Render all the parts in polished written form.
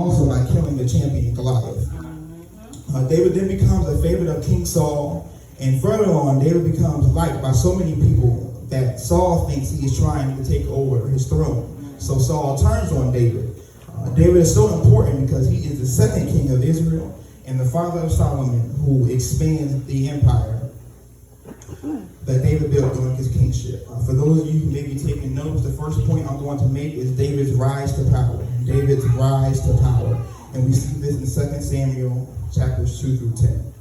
also by killing the champion Goliath. David then becomes a favorite of King Saul, and further on, David becomes liked by so many people that Saul thinks he is trying to take over his throne. So Saul turns on David. David is so important because he is the second king of Israel and the father of Solomon, who expands the empire that David built during his kingship. For those of you who may be taking notes, the first point I'm going to make is David's rise to power. David's rise to power. And we see this in 2 Samuel chapters 2 through 10.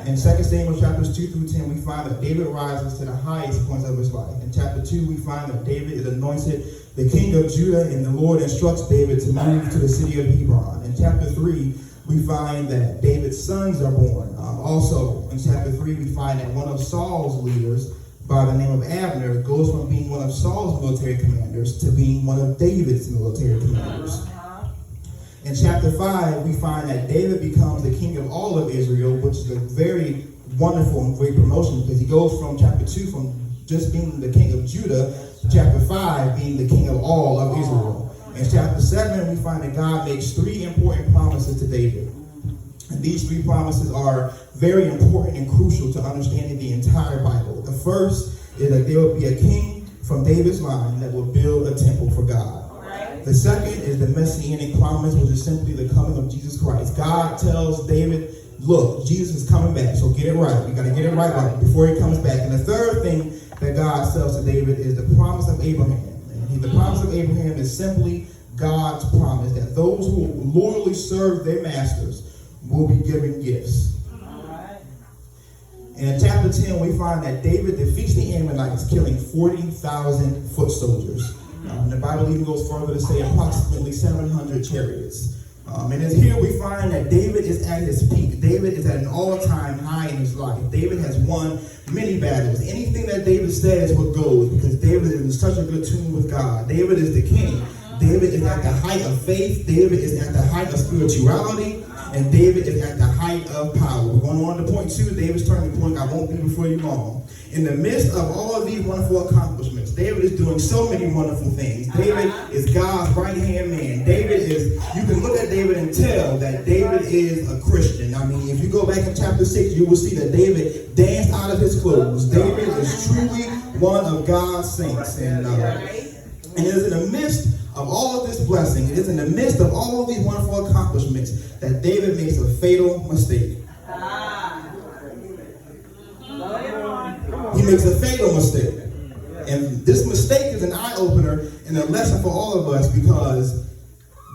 In 2 Samuel chapters 2 through 10, we find that David rises to the highest points of his life. In chapter 2, we find that David is anointed the king of Judah, and the Lord instructs David to move to the city of Hebron. In chapter 3, we find that David's sons are born. Also, in chapter 3, we find that one of Saul's leaders, by the name of Abner, goes from being one of Saul's military commanders to being one of David's military commanders. In chapter 5, we find that David becomes the king of all of Israel, which is a very wonderful and great promotion, because he goes from chapter 2, from just being the king of Judah, to chapter 5, being the king of all of Israel. In chapter 7, we find that God makes 3 important promises to David. And these 3 promises are very important and crucial to understanding the entire Bible. The first is that there will be a king from David's line that will build a temple for God. The second is the messianic promise, which is simply the coming of Jesus Christ. God tells David, look, Jesus is coming back, so get it right. You got to get it right before he comes back. And the third thing that God tells to David is the promise of Abraham. And the promise of Abraham is simply God's promise that those who loyally serve their masters will be given gifts. And in chapter 10, we find that David defeats the Ammonites, killing 40,000 foot soldiers. The Bible even goes further to say approximately 700 chariots. And as here we find that David is at his peak. David is at an all-time high in his life. David has won many battles. Anything that David says is what goes, because David is in such a good tune with God. David is the king. David is at the height of faith. David is at the height of spirituality. And David is at the height of power. We're going on to point 2. David's turning point. I won't be before you long. In the midst of all of these wonderful accomplishments, David is doing so many wonderful things. David is God's right-hand man. David is, you can look at David and tell that David is a Christian. I mean, if you go back in chapter 6, you will see that David danced out of his clothes. David is truly one of God's saints. And it is in the midst of all of this blessing, it is in the midst of all of these wonderful accomplishments that David makes a fatal mistake. He makes a fatal mistake. And this mistake is an eye-opener and a lesson for all of us, because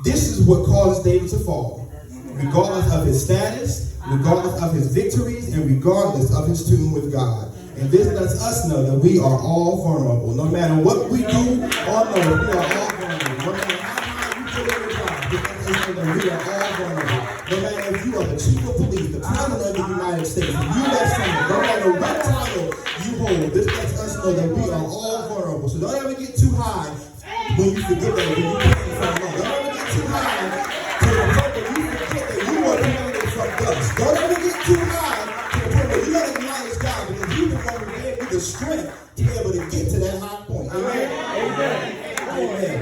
this is what causes David to fall. Regardless of his status, regardless of his victories, and regardless of his tune with God. And this lets us know that we are all vulnerable. No matter what we do or know, we are all vulnerable. No matter how high we put every job, we are all vulnerable. No matter if you are the chief of police, the president of the United States, the U.S. Senator, no matter what title you hold, this lets us know that we are all vulnerable. So don't ever get too high when you forget that when you came from love. Don't ever get too high to the point that you forget that you were created from dust. Don't ever get too high to the point where you got to acknowledge God, because He was going to give you the strength to be able to get to that high point. Amen? Amen. Amen.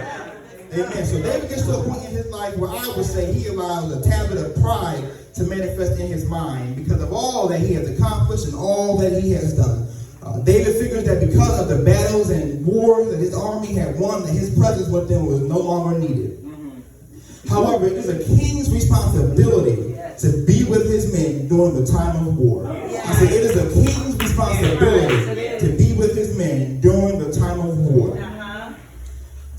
Amen. So David gets to a point in his life where I would say he allows a tablet of pride to manifest in his mind because of all that he has accomplished and all that he has done. David figures that because of the battles and wars that his army had won, that his presence with them was no longer needed. However, it is a king's responsibility to be with his men during the time of war. I said it is a king's responsibility to be with his men during the time of war.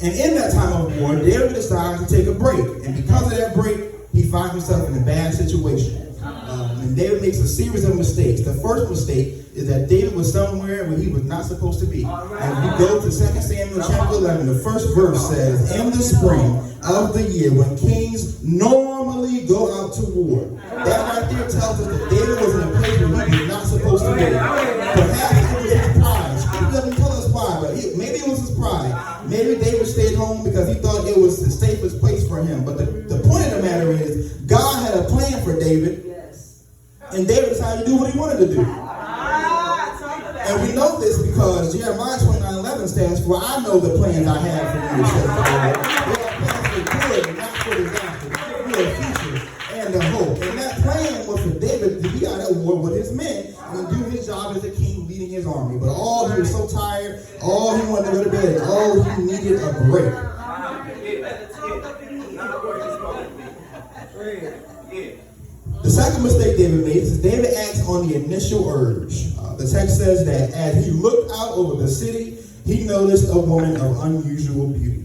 And in that time of war, David decides to take a break. And because of that break, he finds himself in a bad situation. And David makes a series of mistakes. The first mistake is that David was somewhere where he was not supposed to be. And we go to 2 Samuel chapter 11. The first verse says, in the spring of the year, when kings normally go out to war. That right there tells us that David was in a place where he was not supposed to be. Perhaps it was his pride. Scripture doesn't tell us why, but maybe it was his pride. Maybe David stayed home because he thought it was the safest place for him. But the point of the matter is, God had a plan for David. And David decided to do what he wanted to do. And we know this because Jeremiah 29:11 says, for I know the plans I have for you, says the Lord. They are plans for good and not for disaster, he needed a break. The second mistake David made is David acts on the initial urge. The text says that as he looked out over the city, he noticed a woman of unusual beauty.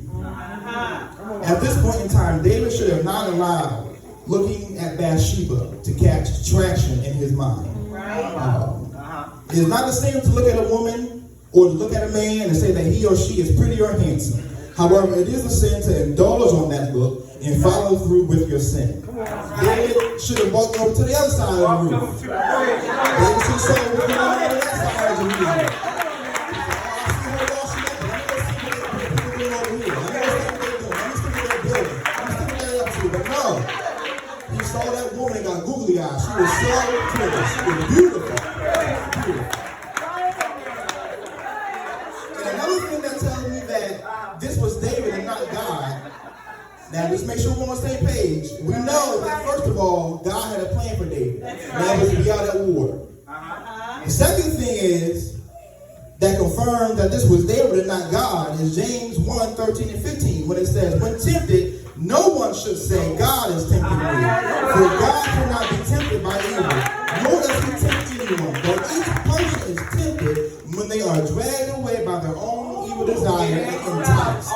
At this point in time, David should have not allowed looking at Bathsheba to catch traction in his mind. It is not the same to look at a woman or to look at a man and say that he or she is pretty or handsome. However, it is a sin to indulge on that look and follow through with your sin. David should have walked over to the other side of the room. David should have saw what's going on that side of the room. But no, he saw that woman and got googly eyes. She was so pretty. She was beautiful. And another thing that tells me that this was David and not God. Now, just make sure we're on the same page. We know that, first of all, God had a plan for David. That was to be out at war. The second thing is, that confirms that this was David and not God, is James 1, 13 and 15, when it says, when tempted, no one should say, God is tempting me. For God cannot be tempted by evil, nor does he tempt anyone. But each person is tempted when they are dragged away by their own evil desire and enticed.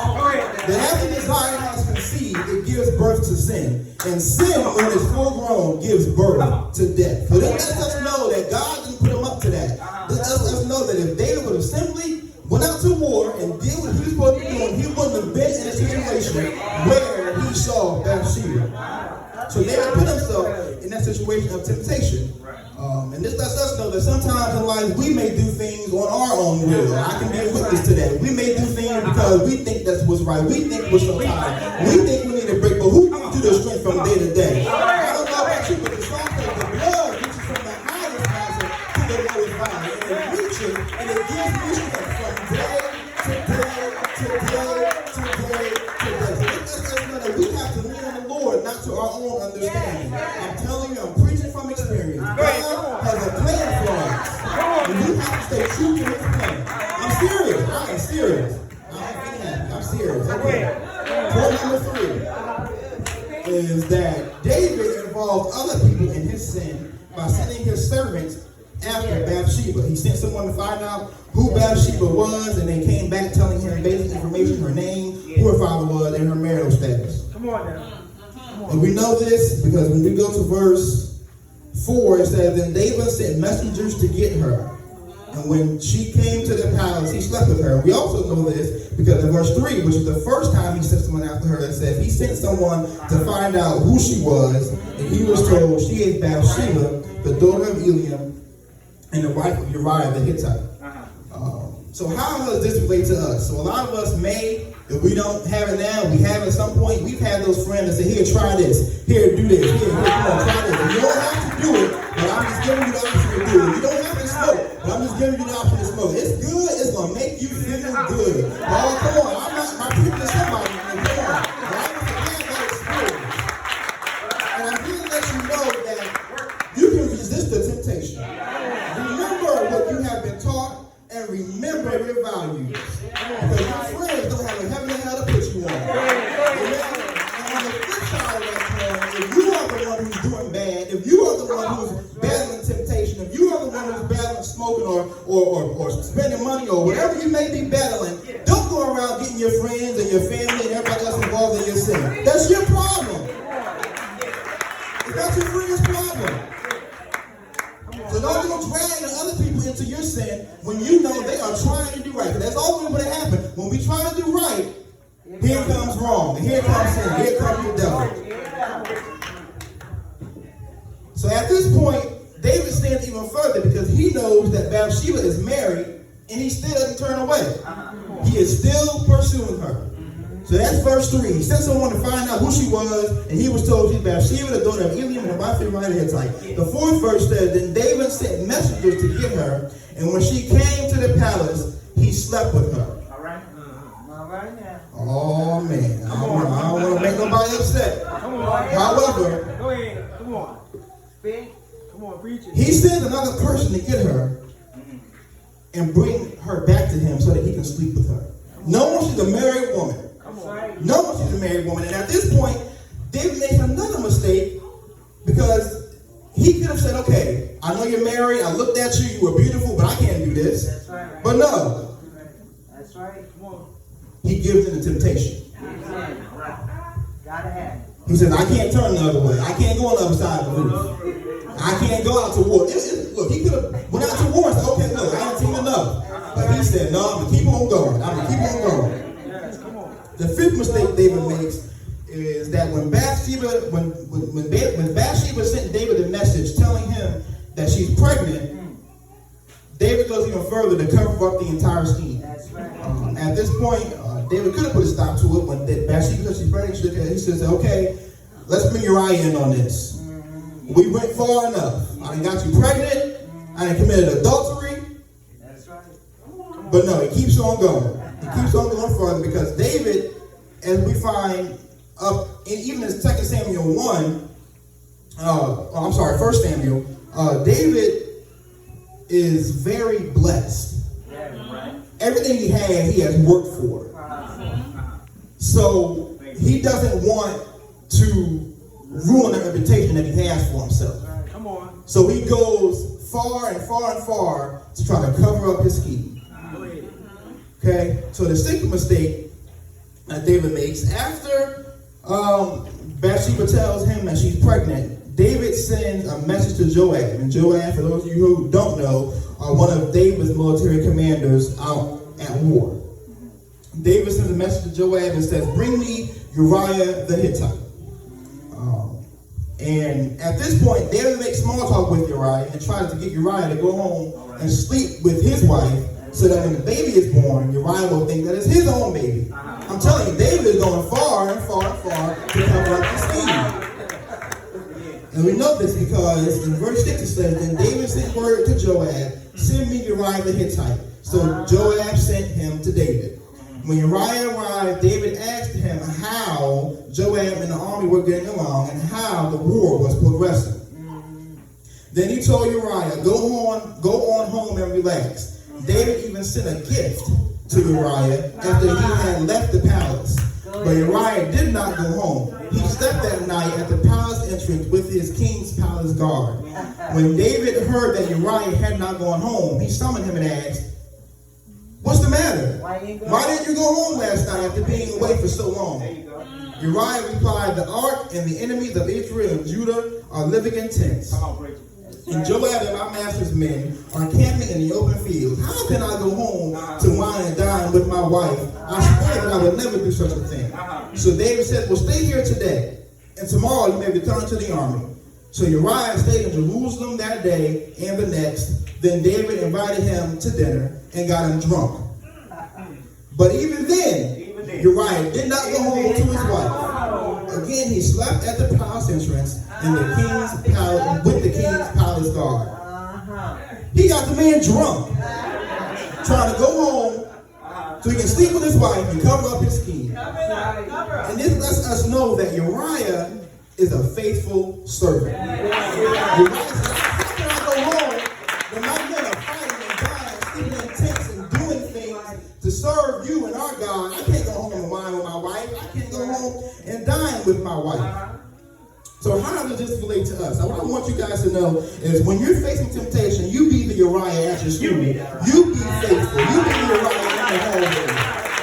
Then after desire has conceived, it gives birth to sin. And sin, when it's full grown, gives birth to death. So that lets us know that God didn't put him up to that. This lets us know that if David would have simply went out to war and did what he was supposed to be doing, he wouldn't have been in a situation where he saw Bathsheba. So David put himself in that situation of temptation. And this lets us know that sometimes in life we may do things on our own will. I can be a witness to that. We may do things because we think that's what's right. We think we're so tired. We think we need a break. But who gives you the strength from day to day? I don't know about you, but the song says the blood reaches from the highest mountain to the lowest valley. And it reaches and it gives me strength from day to day to day to day to day. So it lets us know that we have to lean on the Lord, not to our own understanding. I'm telling you, I'm preaching from experience. God has a plan for us. And we have to stay true to his plan. I'm serious. I am serious. I'm serious. Okay. Point number 3 is that David involved other people in his sin by sending his servants after Bathsheba. He sent someone to find out who Bathsheba was, and they came back telling him basic information, her name, who her father was, and her marital status. Come on now. And we know this because when we go to verse 4, it says, then David sent messengers to get her. And when she came to the palace, he slept with her. We also know this because in verse 3, which is the first time he sent someone after her, it says he sent someone to find out who she was, and he was told she is Bathsheba, the daughter of Eliam, and the wife of Uriah the Hittite. So how does this relate to us? So a lot of us may, if we don't have it now, we have it at some point. We've had those friends that say, here, try this. Here, do this. Here, come on, try this. And you don't have to do it, but I'm just giving you the option to do it. You don't have to smoke, but I'm just giving you the option to smoke. It's good. It's going to make you feel good. Oh, come on. I'm preaching to somebody. Come on. But I'm just that experience. And I'm here to let you know that you can resist the temptation. Remember what you have been taught. And remember your values. Because your friends don't have a heaven and hell to put you on. And on the flip side of that coin, if you are the one who's doing bad, if you are the one who's battling temptation, if you are the one who's battling smoking or spending money or whatever you may be battling, don't go around getting your friends and your family and everybody else involved in your sin. That's your problem. It's not your friend's problem. So don't go dragging other people into your sin when you know they are trying to do right. Because that's always what happens. When we try to do right, here comes wrong. And here comes sin. Here comes the devil. So at this point, David stands even further because he knows that Bathsheba is married and he still doesn't turn away. He is still pursuing her. So that's verse 3. He sent someone to find out who she was, and he was told she's Bathsheba, the daughter of Eliam, and the wife of Uriah the Hittite. The 4th verse says, then David sent messengers to get her, and when she came to the palace, he slept with her. All right. All right now. Oh, man. I don't want to make nobody upset. However, go ahead. Come on. Come on, preach it. He sends another person to get her and bring her back to him so that he can sleep with her. Knowing she's a married woman. Knowing she's a married woman. And at this point, David makes another mistake because he could have said, okay, I know you're married. I looked at you. You were beautiful, but I can't do this. That's right. But no. That's right. Come on. He gives in to temptation. Gotta have it. He says, I can't turn the other way. I can't go on the other side of the roof. I can't go out to war. Look, he could have went out to war and said, okay, look, I haven't seen enough. But he said, no, I'm going to keep on going. I'm going to keep on going. The fifth mistake David makes is that when Bathsheba sent David a message telling him that she's pregnant, David goes even further to cover up the entire scheme. At this point, David could have put a stop to it when Bathsheba said she's pregnant. He says, okay, let's bring Uriah in on this. We went far enough. I done got you pregnant. I done committed adultery. That's right. But no, he keeps on going. He keeps on going further because David, as we find even in 2 Samuel 1, 1 Samuel, David is very blessed. Everything he has worked for. So he doesn't want to ruin the reputation that he has for himself. Come on. So he goes far and far and far to try to cover up his scheme. Okay? So the sixth mistake that David makes, after Bathsheba tells him that she's pregnant, David sends a message to Joab. And Joab, for those of you who don't know, are one of David's military commanders out at war. David sends a message to Joab and says, bring me Uriah the Hittite. And at this point, David makes small talk with Uriah and tries to get Uriah to go home and sleep with his wife so that when the baby is born, Uriah will think that it's his own baby. I'm telling you, David is going far and far and far to cover up the scheme. And we know this because in verse 6 it says, then David sent word to Joab, send me Uriah the Hittite. So Joab sent him to David. When Uriah arrived, David asked him how Joab and the army were getting along and how the war was progressing. Then he told Uriah, go on home and relax. David even sent a gift to Uriah after he had left the palace. But Uriah did not go home. He slept that night at the palace entrance with his king's palace guard. When David heard that Uriah had not gone home, he summoned him and asked, what's the matter? Why didn't you go home last night after being away for so long? Uriah replied, the ark and the enemies of Israel and Judah are living in tents. And Joab and my master's men are camping in the open fields. How can I go home to wine and dine with my wife? I swear that I would never do such a thing. So David said, well, stay here today, and tomorrow you may return to the army. So Uriah stayed in Jerusalem that day and the next. Then David invited him to dinner and got him drunk. But even then, Uriah did not go home to his wife. Again, he slept at the palace entrance in the king's palace with the king's palace guard. He got the man drunk, trying to go home so he can sleep with his wife and cover up his scheme. And this lets us know that Uriah is a faithful servant. Uriah says, how can I go home when my men are fighting and dying, sleeping in tents and doing things to serve you and our God? I can't go home and wine with my wife. I can't go home and dine with my wife. So how does this relate to us? What I want you guys to know is when you're facing temptation, you be the Uriah at your school. You be faithful. You be the Uriah in the hallway.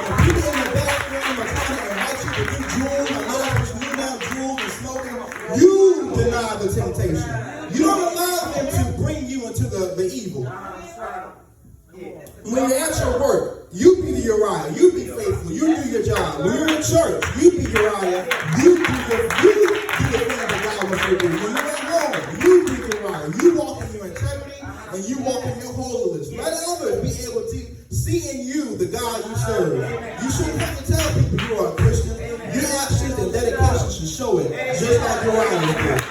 When people in the bathroom are trying to invite you to do jewels, I know that's what you do now, jewels and smoking, you deny the temptation. You don't allow them to bring you into the evil. When you're at your work, you be the Uriah. You be faithful. You do your job. When you're in church, you be Uriah. You do the things that God wants you to do. When you're at home, you be Uriah. You walk in your integrity and you walk in your holiness. Let others be able to see in you the God you serve. You shouldn't have to tell people you are a Christian. Your actions and dedication should show it, just like Uriah did.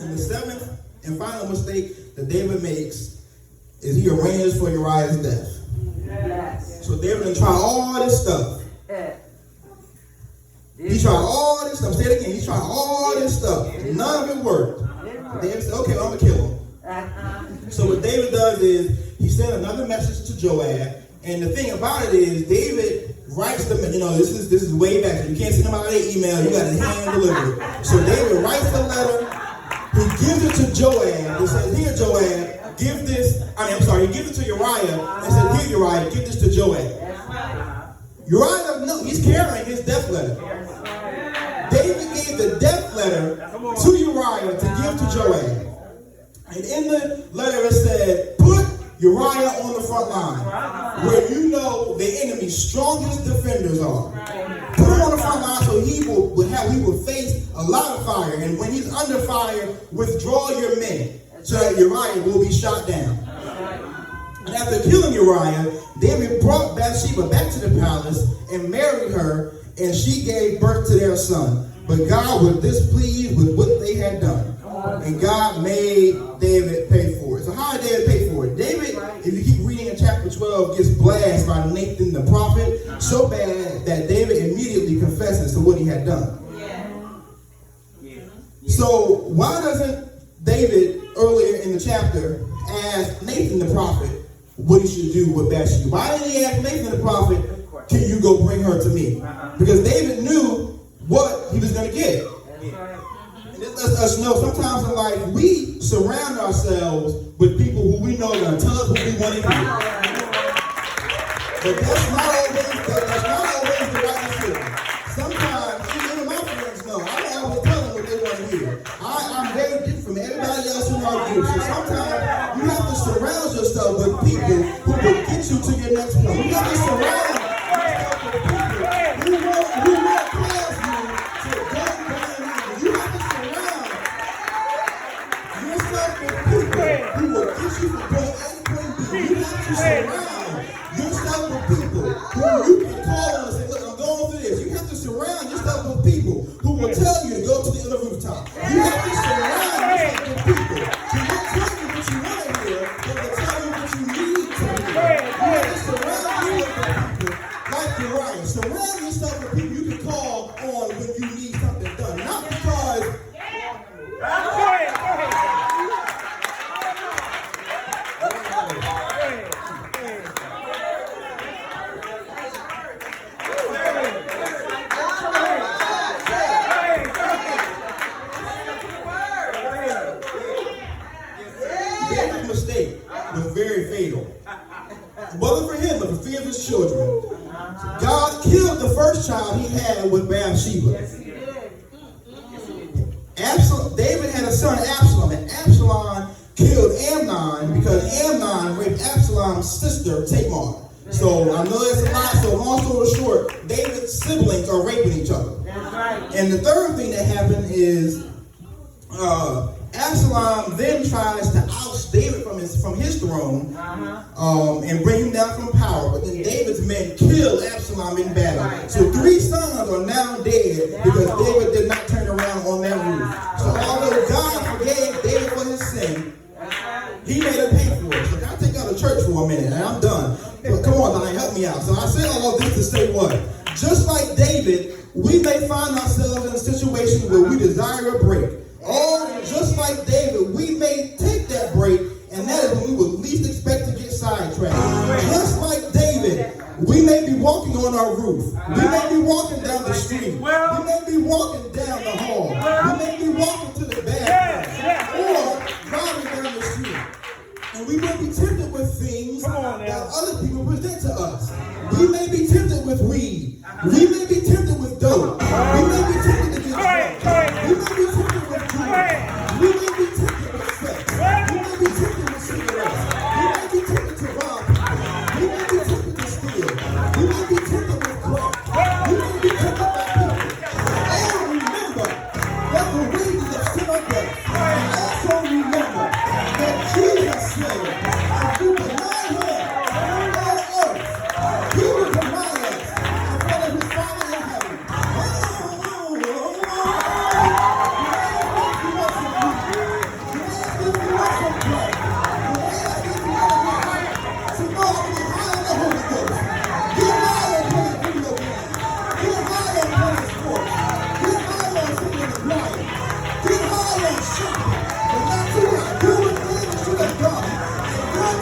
And the seventh and final mistake that David makes is he arranges for Uriah's death. So David done tried all this stuff. tried all this stuff. Say it again. He tried all this stuff. None of it worked. David said, okay, I'm going to kill him. So what David does is he sent another message to Joab. And the thing about it is, David writes them, this is way back. So you can't send them out of their email. You got to hand deliver it. So David writes the letter. He gives it to Joab. He says, here, Joab, give this. He gives it to Uriah and said, here, Uriah, give this to Joab. Uriah doesn't know. He's carrying his death letter. David gave the death letter to Uriah to give to Joab. And in the letter it said, put Uriah on the front line, where you know the enemy's strongest defenders are. Put him on the front line so he will face a lot of fire. And when he's under fire, withdraw your men so that Uriah will be shot down. And after killing Uriah, David brought Bathsheba back to the palace and married her, and she gave birth to their son. But God was displeased with what they had done. And God made David pay for it. So how did David pay for it? David, if you keep reading in chapter 12, gets blasted by Nathan the prophet so bad that David immediately confesses to what he had done. So why doesn't David, earlier in the chapter, ask Nathan the prophet what he should do with Bathsheba? Why didn't he ask Nathan the prophet, can you go bring her to me? Because David knew what he was going to get. And it lets us know sometimes in life we surround ourselves with people who we know are going to tell us what we want to hear. But that's not always the right decision. Sometimes, even my friends know, I don't always tell them what they want to hear. I'm very different from everybody else in our group. So sometimes you have to surround yourself with people who will get you to your next point. You have to surround yourself with people who won't cause you to go down. You have to surround yourself with people who will get you from point A to point B. You have to surround yourself with people who you can call and say, look, I'm going through this. You have to surround yourself with people who will tell you to go to the other rooftop. You have to surround yourself with people who will tell you what you want to hear, but will tell you what you need to hear. You have to surround yourself with people like Uriah. Surround yourself with people you can call on when you need something done. Not because David's mistake was very fatal. It wasn't for him, but for fear of his children. God killed the first child he had with Bathsheba. David had a son, Absalom, and Absalom killed Amnon because Amnon raped Absalom's sister, Tamar. So I know that's a lot, so long story short, David's siblings are raping each other. And the third thing that happened is Absalom then tries to oust David from his throne and bring him down from power. But then David's men kill Absalom in battle. So 3 sons are now dead because David did not turn around on that roof. So although God forgave David for his sin, he made him pay for it. So can I take out of church for a minute? And I'm done. But come on, Donnie, help me out. So I say all of this to say what? Just like David, we may find ourselves in a situation where we desire a break. Or just like David, we may take that break, and that is when we would least expect to get sidetracked. Just like David, we may be walking on our roof. We may be walking down the street. We may be walking down the hall. We may be walking to the bathroom. Or driving down the street. And we may be tempted with things that other people present to us. We may be tempted with weed. We may be tempted with dope. We may be tempted to get drunk. We may be tempted with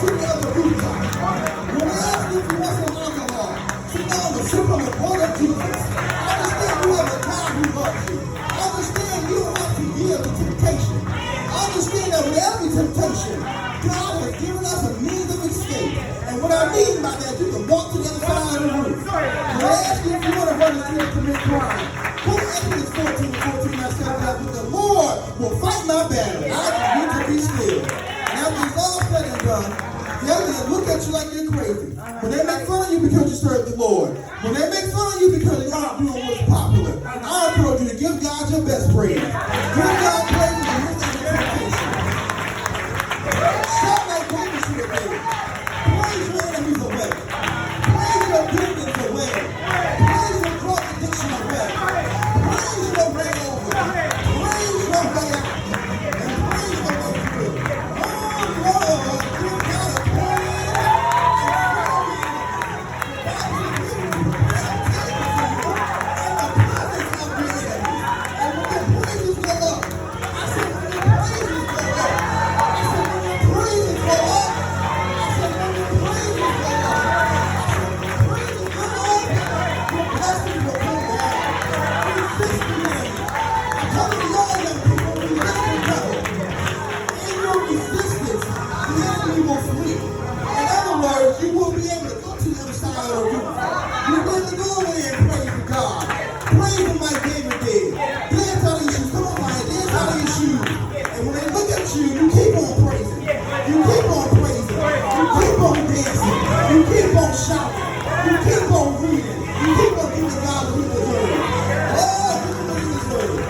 to the other rooftop. When I ask you if you want some alcohol, sit down and sip on the blood of Jesus. Understand you have a God who loves you. Understand you don't have to yield to temptation. Understand that with every temptation, God has given us a means of escape. And what I mean by that, you can walk to the other side of the roof. When I ask you if you want to run the street and commit crime, go to Exodus 14:14 that says that the Lord will fight my battle. I need to be still. And after it's all said and done, they're going to look at you like you're crazy. When they make fun of you because you serve the Lord. When they make fun of you because you're not doing what's popular. I encourage you to give God your best praise. Give God praise in the midst of your temptation. Shout like David should have did. Praise your enemies away. Praise your demons away. Praise your drug addiction away. Praise your way over. Praise your way out. And praise your way through. Oh Lord, give God a praise. You will be able to go to the other side of the roof. You'll be able to go away and praise to God. Praise Him like David did. Dance out of your shoes. Come on, man. Dance out of your shoes. And when they look at you, you keep on praising. You keep on praising. You keep on dancing. You keep on shouting. You keep on reading. You keep on giving God what He deserves. Oh, give Him what He deserves.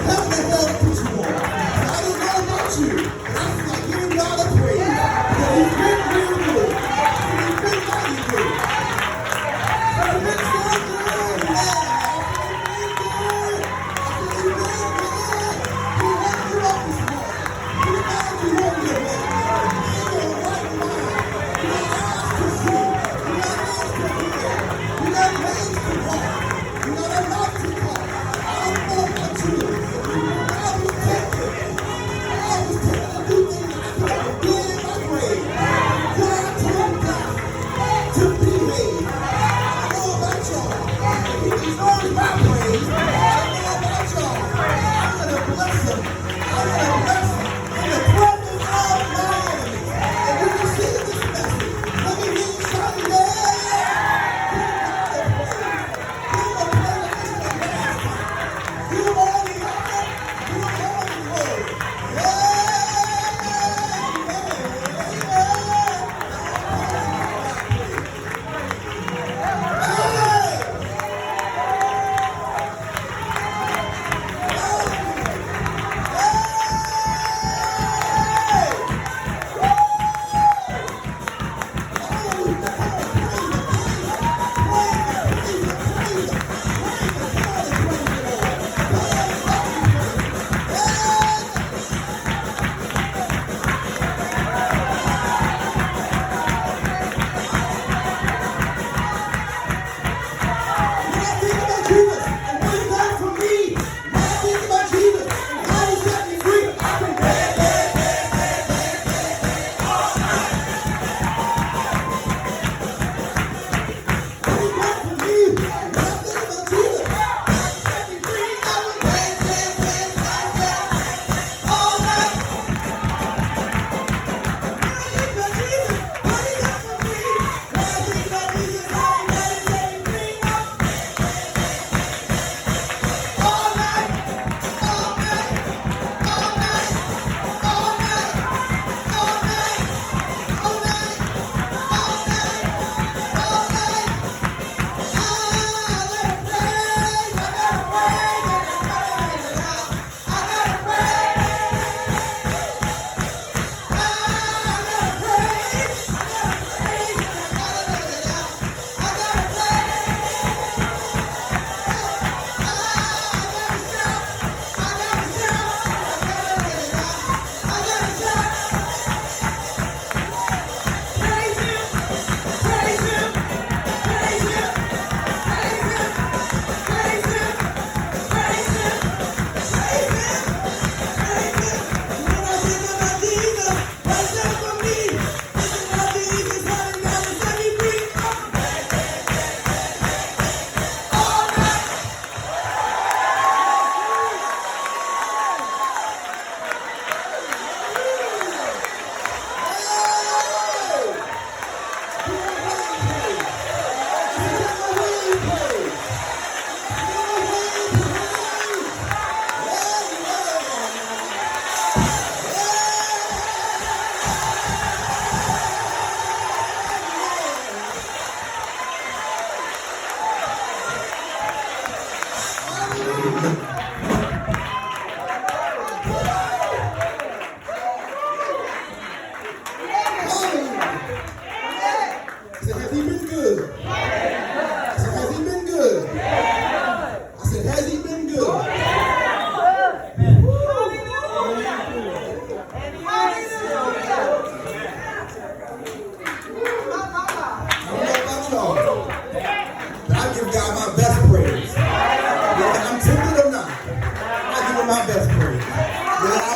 Heaven and hell put you on. I don't know about you, but I feel like giving God a praise. Because He's been real good. He's been mighty good. He's been so good. Yeah. He's been good. He woke you up this morning. He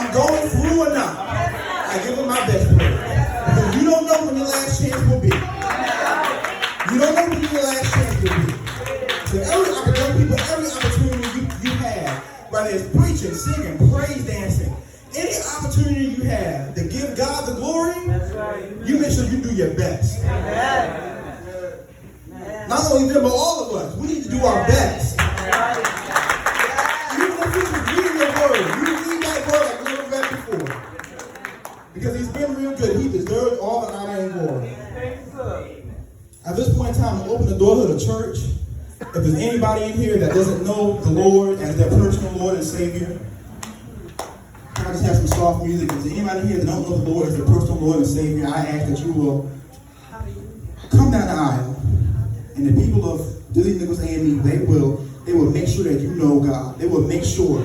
I'm going through or not, I give him my best praise. Because you don't know when your last chance will be. You don't know when your last chance will be. So every opportunity you have, whether it's preaching, singing, praise dancing, any opportunity you have to give God the glory, you make sure you do your best. Not only them, but all of us. We need to do our best. Even if you just read your word, you read that word like we never read before. Because he's been real good. He deserves all the honor and glory. At this point in time, open the door to the church. If there's anybody in here that doesn't know the Lord as their personal Lord and Savior, I just have some soft music. If there's anybody here that don't know the Lord as their personal Lord and Savior, I ask that you will come down the aisle. And the people of Disney Nichols A&E, they will make sure that you know God. They will make sure